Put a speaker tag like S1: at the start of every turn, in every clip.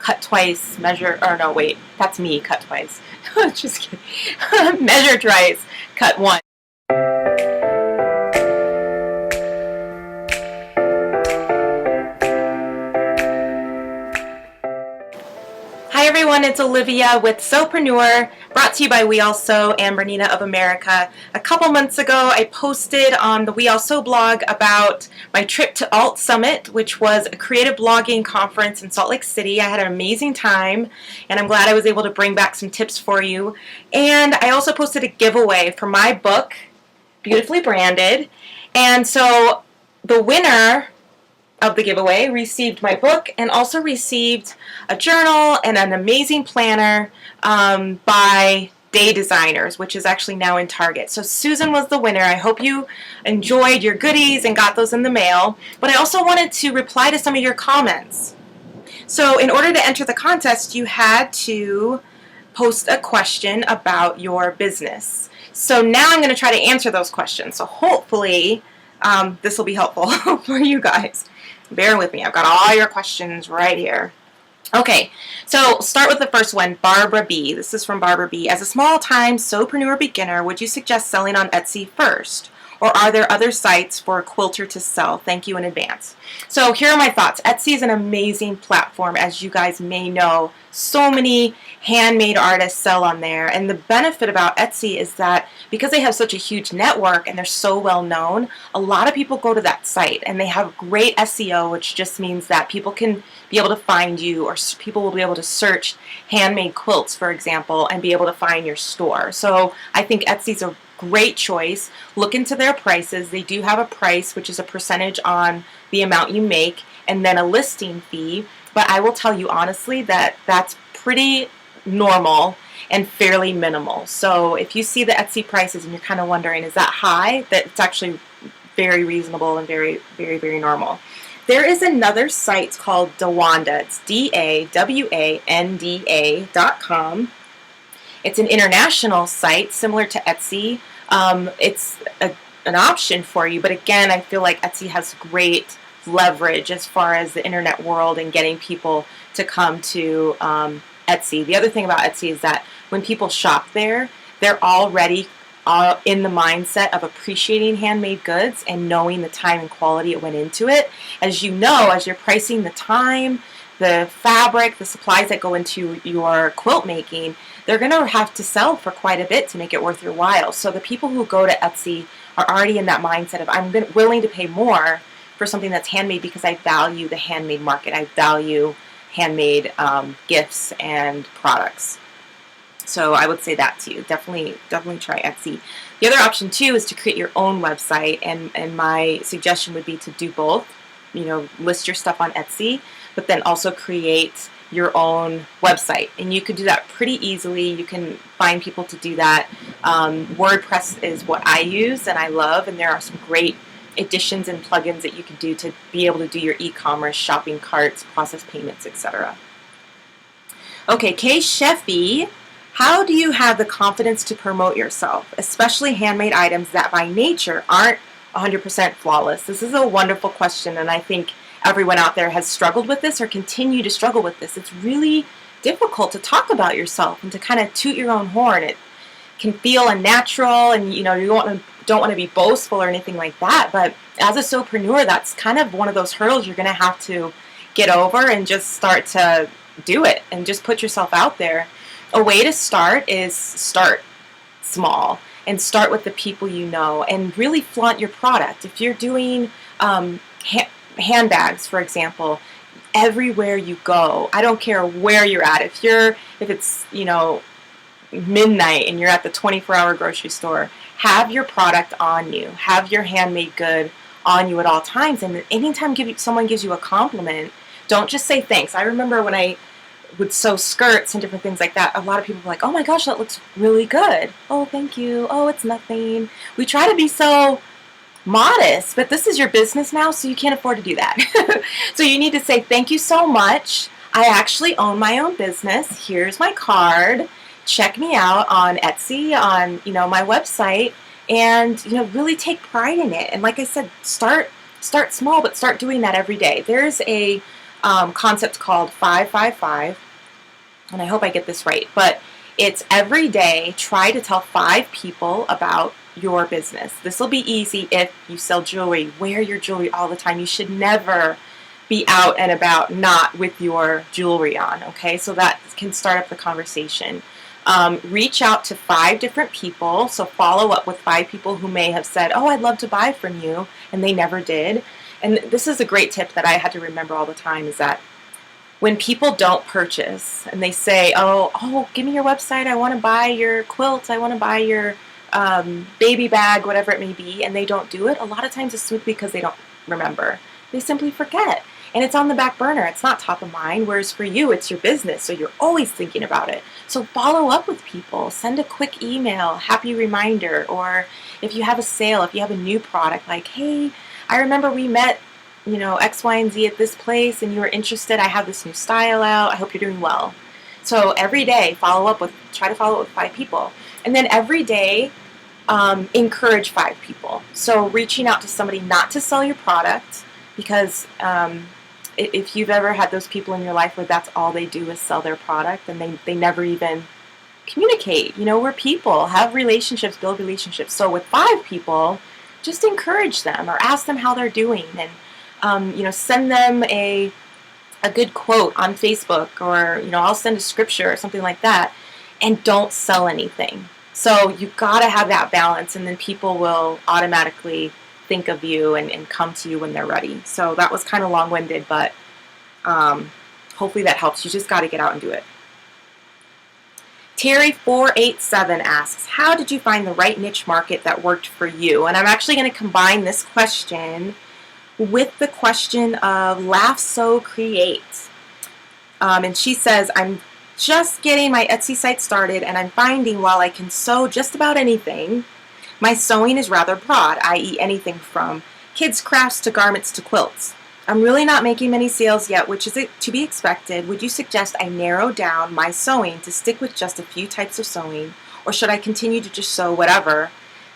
S1: cut twice, measure, or no, wait, that's me, cut twice. Just kidding. Measure twice, cut once. Hi everyone, it's Olivia with Sewpreneur, brought to you by We All Sew and Bernina of America. A couple months ago, I posted on the We All Sew blog about my trip to Alt Summit, which was a creative blogging conference in Salt Lake City. I had an amazing time, and I'm glad I was able to bring back some tips for you. And I also posted a giveaway for my book, Beautifully Branded. And so the winner of the giveaway received my book and also received a journal and an amazing planner by Day Designers, which is actually now in Target. So Susan was the winner. I hope you enjoyed your goodies and got those in the mail. But I also wanted to reply to some of your comments. So in order to enter the contest, you had to post a question about your business. So now I'm going to try to answer those questions. So hopefully this will be helpful for you guys. Bear with me. I've got all your questions right here. Okay, so start with the first one, Barbara B. This is from Barbara B. As a small-time sewpreneur beginner, would you suggest selling on Etsy first? Or are there other sites for a quilter to sell? Thank you in advance. So here are my thoughts. Etsy is an amazing platform, as you guys may know. So many handmade artists sell on there. And the benefit about Etsy is that because they have such a huge network and they're so well known, a lot of people go to that site and they have great SEO, which just means that people can be able to find you, or people will be able to search handmade quilts, for example, and be able to find your store. So I think Etsy's a great choice. Look into their prices. They do have a price, which is a percentage on the amount you make, and then a listing fee. But I will tell you honestly that that's pretty normal and fairly minimal. So if you see the Etsy prices and you're kind of wondering, is that high? That it's actually very reasonable and very, very, very normal. There is another site called Dawanda. It's DAWANDA.com. It's an international site similar to Etsy. It's an option for you, but again, I feel like Etsy has great leverage as far as the internet world and getting people to come to Etsy. The other thing about Etsy is that when people shop there, they're already in the mindset of appreciating handmade goods and knowing the time and quality it went into it. As you know, as you're pricing the time, the fabric, the supplies that go into your quilt making, they're going to have to sell for quite a bit to make it worth your while. So the people who go to Etsy are already in that mindset of, I'm willing to pay more for something that's handmade because I value the handmade market. I value handmade gifts and products. So I would say that to you. Definitely try Etsy. The other option too is to create your own website, and my suggestion would be to do both. You know, list your stuff on Etsy, but then also create your own website. And you could do that pretty easily. You can find people to do that. WordPress is what I use and I love, and there are some great additions and plugins that you can do to be able to do your e-commerce, shopping carts, process payments, etc. Okay, Kay Sheffy, how do you have the confidence to promote yourself, especially handmade items that by nature aren't 100% flawless? This is a wonderful question, and I think everyone out there has struggled with this or continue to struggle with this. It's really difficult to talk about yourself and to kind of toot your own horn. It can feel unnatural, and you know, you don't want to be boastful or anything like that, but as a sewpreneur, that's kind of one of those hurdles you're going to have to get over and just start to do it and just put yourself out there. A way to start is start small and start with the people you know and really flaunt your product. If you're doing handbags, for example, everywhere you go, I don't care where you're at, if it's, you know, midnight and you're at the 24-hour grocery store, have your product on you, have your handmade good on you at all times. And anytime someone gives you a compliment, don't just say thanks. I remember when I would sew skirts and different things like that, a lot of people were like, oh my gosh, that looks really good. Oh, thank you. Oh, it's nothing. We try to be so modest, but this is your business now, so you can't afford to do that. So you need to say, thank you so much. I actually own my own business. Here's my card. Check me out on Etsy, on, you know, my website, and, you know, really take pride in it. And like I said, start small, but start doing that every day. There's a concept called 555, and I hope I get this right, but it's every day try to tell 5 people about your business. This will be easy if you sell jewelry. Wear your jewelry all the time. You should never be out and about not with your jewelry on, okay? So that can start up the conversation. Reach out to 5 different people, so follow up with 5 people who may have said, oh, I'd love to buy from you, and they never did. And this is a great tip that I had to remember all the time, is that when people don't purchase and they say, oh, give me your website, I want to buy your quilt, I want to buy your baby bag, whatever it may be, and they don't do it, a lot of times it's simply because they don't remember. They simply forget. And it's on the back burner. It's not top of mind, whereas for you, it's your business, so you're always thinking about it. So follow up with people. Send a quick email, happy reminder, or if you have a sale, if you have a new product, like, hey, I remember we met, X, Y, and Z at this place, and you were interested. I have this new style out. I hope you're doing well. So every day, try to follow up with 5 people. And then every day, encourage 5 people. So reaching out to somebody not to sell your product, because if you've ever had those people in your life where that's all they do is sell their product and they never even communicate. We're people, have relationships, build relationships. So with 5 people, just encourage them or ask them how they're doing, and send them a good quote on Facebook, or I'll send a scripture or something like that, and don't sell anything. So you've got to have that balance, and then people will automatically think of you and come to you when they're ready. So that was kind of long-winded, but hopefully that helps. You just got to get out and do it. Terry487 asks, how did you find the right niche market that worked for you? And I'm actually going to combine this question with the question of Laugh Sew Create. And she says, I'm just getting my Etsy site started, and I'm finding while I can sew just about anything, my sewing is rather broad, i.e. anything from kids' crafts to garments to quilts. I'm really not making many sales yet, which is to be expected. Would you suggest I narrow down my sewing to stick with just a few types of sewing, or should I continue to just sew whatever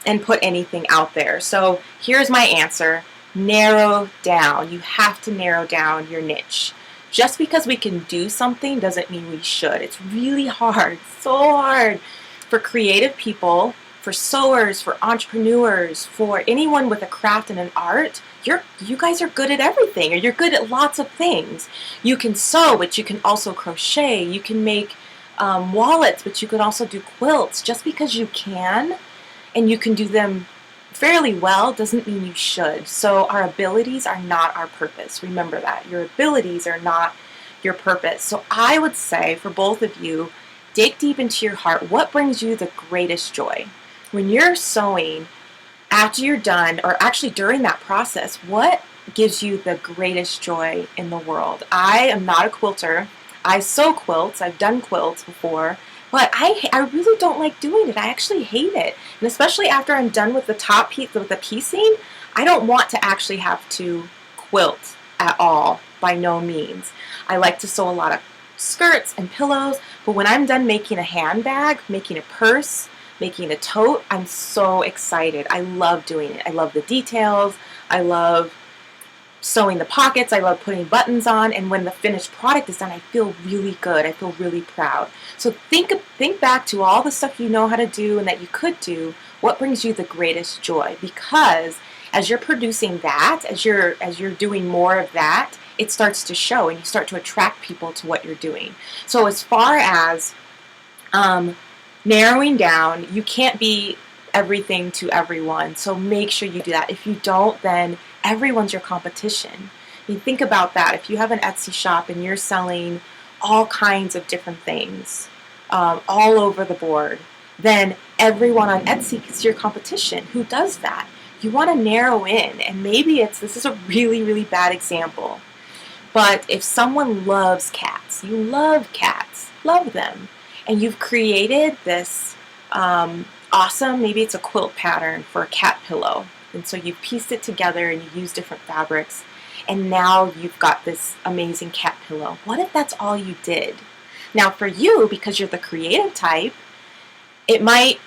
S1: and put anything out there? So here's my answer. Narrow down. You have to narrow down your niche. Just because we can do something doesn't mean we should. It's really hard, so hard for creative people, for sewers, for entrepreneurs, for anyone with a craft and an art. You guys are good at everything, or you're good at lots of things. You can sew, but you can also crochet. You can make wallets, but you can also do quilts. Just because you can, and you can do them fairly well, doesn't mean you should. So our abilities are not our purpose. Remember that. Your abilities are not your purpose. So I would say for both of you, dig deep into your heart. What brings you the greatest joy? When you're sewing, after you're done, or actually during that process, what gives you the greatest joy in the world? I am not a quilter. I sew quilts. I've done quilts before, but I really don't like doing it. I actually hate it. And especially after I'm done with the top piece, with the piecing, I don't want to actually have to quilt at all, by no means. I like to sew a lot of skirts and pillows, but when I'm done making a handbag, making a purse, making a tote, I'm so excited. I love doing it. I love the details. I love sewing the pockets. I love putting buttons on. And when the finished product is done, I feel really good. I feel really proud. So think back to all the stuff you know how to do and that you could do. What brings you the greatest joy? Because as you're producing that, as you're doing more of that, it starts to show, and you start to attract people to what you're doing. So as far as narrowing down, you can't be everything to everyone, so make sure you do that. If you don't, then everyone's your competition. I mean, think about that. If you have an Etsy shop and you're selling all kinds of different things all over the board, then everyone on Etsy is your competition. Who does that? You want to narrow in, and maybe this is a really, really bad example, but if someone loves cats, you love cats, love them, and you've created this awesome, maybe it's a quilt pattern for a cat pillow. And so you've pieced it together and you use different fabrics. And now you've got this amazing cat pillow. What if that's all you did? Now for you, because you're the creative type, it might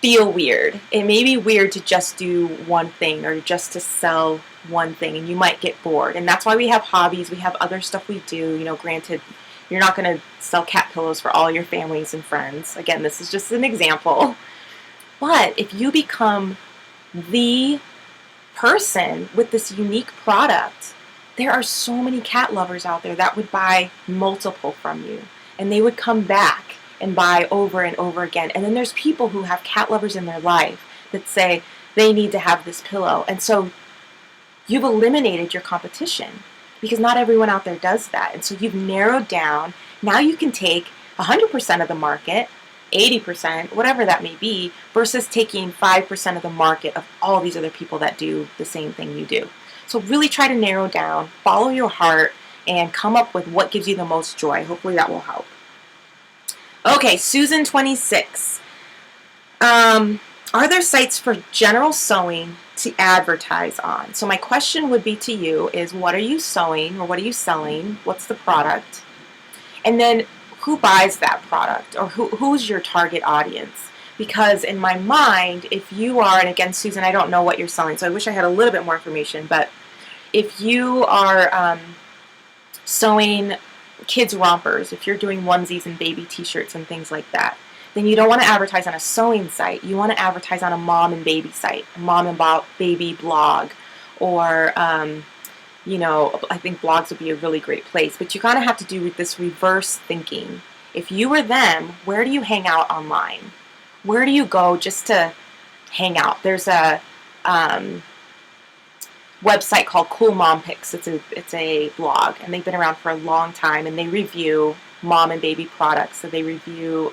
S1: feel weird. It may be weird to just do one thing or just to sell one thing, and you might get bored. And that's why we have hobbies. We have other stuff we do. You know, granted, you're not going to sell cat pillows for all your families and friends. Again, this is just an example. But if you become the person with this unique product, there are so many cat lovers out there that would buy multiple from you, and they would come back and buy over and over again. And then there's people who have cat lovers in their life that say they need to have this pillow. And so you've eliminated your competition, because not everyone out there does that. And so you've narrowed down. Now you can take 100% of the market, 80%, whatever that may be, versus taking 5% of the market of all these other people that do the same thing you do. So really try to narrow down, follow your heart, and come up with what gives you the most joy. Hopefully that will help. Okay, Susan 26. Are there sites for general sewing to advertise on? So my question would be to you is, what are you sewing, or what are you selling? What's the product? And then who buys that product, or who's your target audience? Because in my mind, if you are, and again, Susan, I don't know what you're selling, so I wish I had a little bit more information, but if you are sewing kids rompers, if you're doing onesies and baby t-shirts and things like that, then you don't want to advertise on a sewing site. You want to advertise on a mom and baby site, a mom and baby blog, or you know, I think blogs would be a really great place. But you kind of have to do with this reverse thinking. If you were them, where do you hang out online? Where do you go just to hang out? There's a website called Cool Mom Pics. It's a blog, and they've been around for a long time, and they review mom and baby products. So they review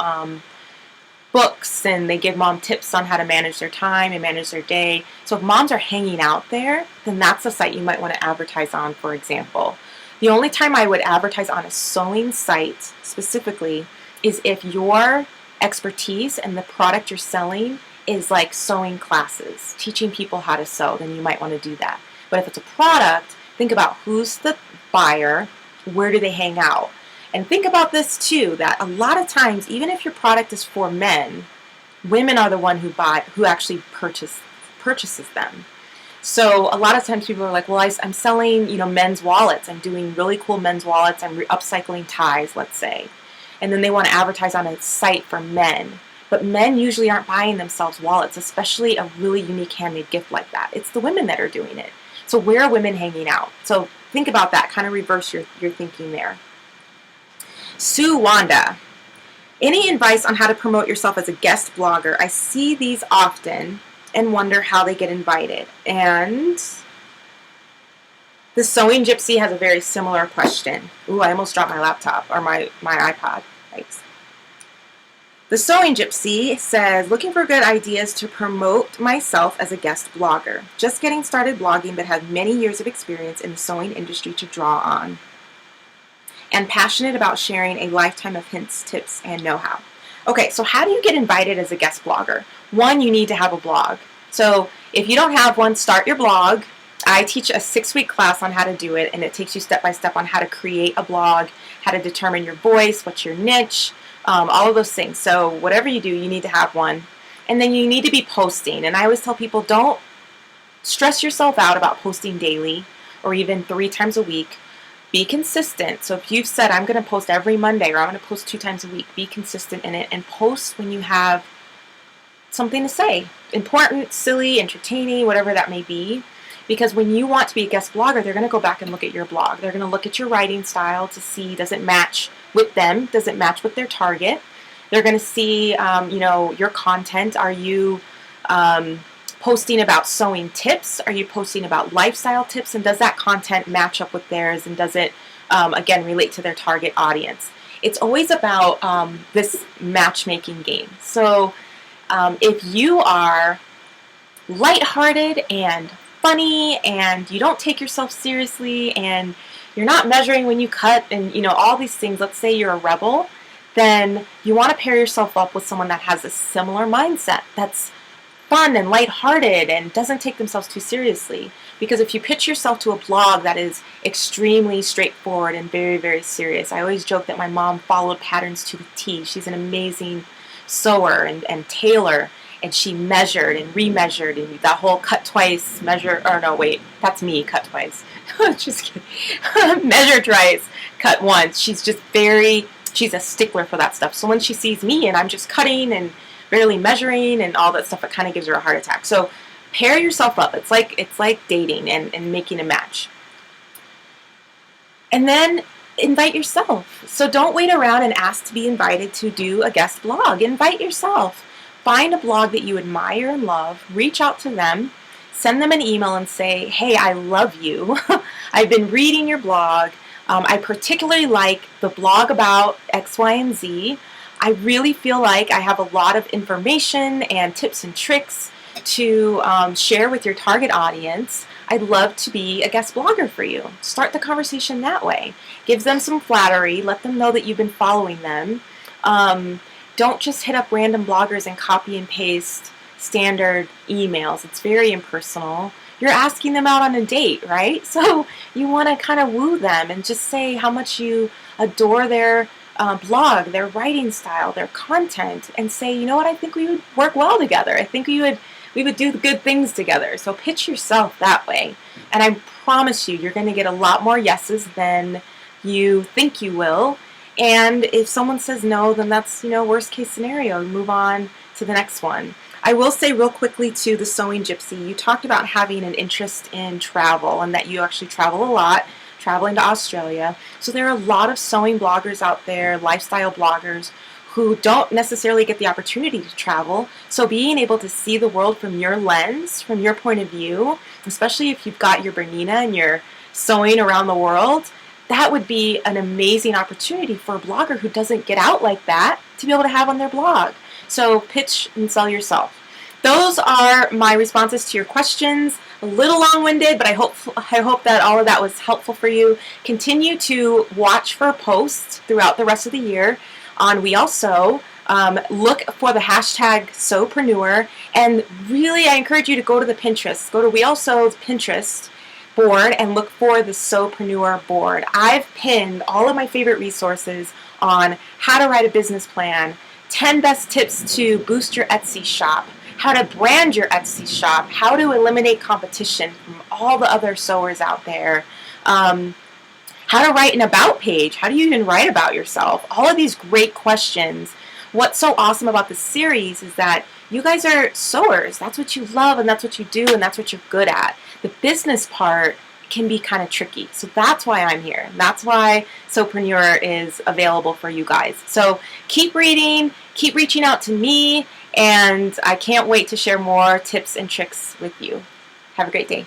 S1: books, and they give mom tips on how to manage their time and manage their day. So if moms are hanging out there, then that's a site you might want to advertise on, for example. The only time I would advertise on a sewing site specifically is if your expertise and the product you're selling is like sewing classes, teaching people how to sew, then you might want to do that. But if it's a product, think about who's the buyer, where do they hang out? And think about this too, that a lot of times, even if your product is for men, women are the one who actually purchases them. So a lot of times people are like, well, I'm selling, you know, men's wallets. I'm doing really cool men's wallets. I'm upcycling ties, let's say. And then they want to advertise on a site for men. But men usually aren't buying themselves wallets, especially a really unique handmade gift like that. It's the women that are doing it. So where are women hanging out? So think about that, kind of reverse your thinking there. Sue Wanda, any advice on how to promote yourself as a guest blogger? I see these often and wonder how they get invited. And the Sewing Gypsy has a very similar question. Ooh, I almost dropped my laptop, or my iPod. Thanks. The Sewing Gypsy says, looking for good ideas to promote myself as a guest blogger. Just getting started blogging, but have many years of experience in the sewing industry to draw on. And passionate about sharing a lifetime of hints, tips, and know-how. Okay, so how do you get invited as a guest blogger? One, you need to have a blog. So if you don't have one, start your blog. I teach a 6-week class on how to do it, and it takes you step by step on how to create a blog, how to determine your voice, what's your niche, all of those things. So whatever you do, you need to have one. And then you need to be posting. And I always tell people, don't stress yourself out about posting daily or even 3 times a week. Be consistent. So if you've said, I'm going to post every Monday, or I'm going to post 2 times a week, be consistent in it, and post when you have something to say. Important, silly, entertaining, whatever that may be. Because when you want to be a guest blogger, they're going to go back and look at your blog. They're going to look at your writing style to see, does it match with them? Does it match with their target? They're going to see, you know, your content. Are you posting about sewing tips? Are you posting about lifestyle tips? And does that content match up with theirs? And does it, again, relate to their target audience? It's always about this matchmaking game. So if you are lighthearted and funny, and you don't take yourself seriously, and you're not measuring when you cut, and you know, all these things, let's say you're a rebel, then you want to pair yourself up with someone that has a similar mindset, that's fun and lighthearted and doesn't take themselves too seriously. Because if you pitch yourself to a blog that is extremely straightforward and very, very serious, I always joke that my mom followed patterns to the T. She's an amazing sewer and tailor. and she measured and remeasured, and that whole cut twice, measure, or no, wait, that's me, cut twice. Just kidding. Measure twice, cut once. She's a stickler for that stuff. So when she sees me and I'm just cutting and barely measuring and all that stuff, it kind of gives her a heart attack. So pair yourself up. It's like dating and making a match. And then invite yourself. So don't wait around and ask to be invited to do a guest blog. Invite yourself. Find a blog that you admire and love. Reach out to them. Send them an email and say, hey, I love you. I've been reading your blog. I particularly like the blog about X, Y, and Z. I really feel like I have a lot of information and tips and tricks to share with your target audience. I'd love to be a guest blogger for you. Start the conversation that way. Give them some flattery. Let them know that you've been following them. Don't just hit up random bloggers and copy and paste standard emails. It's very impersonal. You're asking them out on a date, right? So you want to kind of woo them and just say how much you adore their blog, their writing style, their content, and say, you know what, I think we would work well together. I think we would do good things together. So pitch yourself that way. And I promise you're going to get a lot more yeses than you think you will. And if someone says no, then that's, worst case scenario. Move on to the next one. I will say real quickly to the Sewing Gypsy, you talked about having an interest in travel and that you actually travel a lot, traveling to Australia. So there are a lot of sewing bloggers out there, lifestyle bloggers, who don't necessarily get the opportunity to travel. So being able to see the world from your lens, from your point of view, especially if you've got your Bernina and you're sewing around the world, that would be an amazing opportunity for a blogger who doesn't get out like that to be able to have on their blog. So pitch and sell yourself. Those are my responses to your questions. A little long-winded, but I hope that all of that was helpful for you. Continue to watch for posts throughout the rest of the year on We All Sew. Look for the hashtag Sewpreneur, and really I encourage you to go to the Pinterest. Go to We All Sew's Pinterest board and look for the Sewpreneur board. I've pinned all of my favorite resources on how to write a business plan, 10 best tips to boost your Etsy shop, how to brand your Etsy shop, how to eliminate competition from all the other sewers out there, how to write an about page, how do you even write about yourself, all of these great questions. What's so awesome about this series is that you guys are sewers. That's what you love and that's what you do and that's what you're good at. The business part can be kind of tricky. So that's why I'm here. That's why Sewpreneur is available for you guys. So keep reading, keep reaching out to me, and I can't wait to share more tips and tricks with you. Have a great day.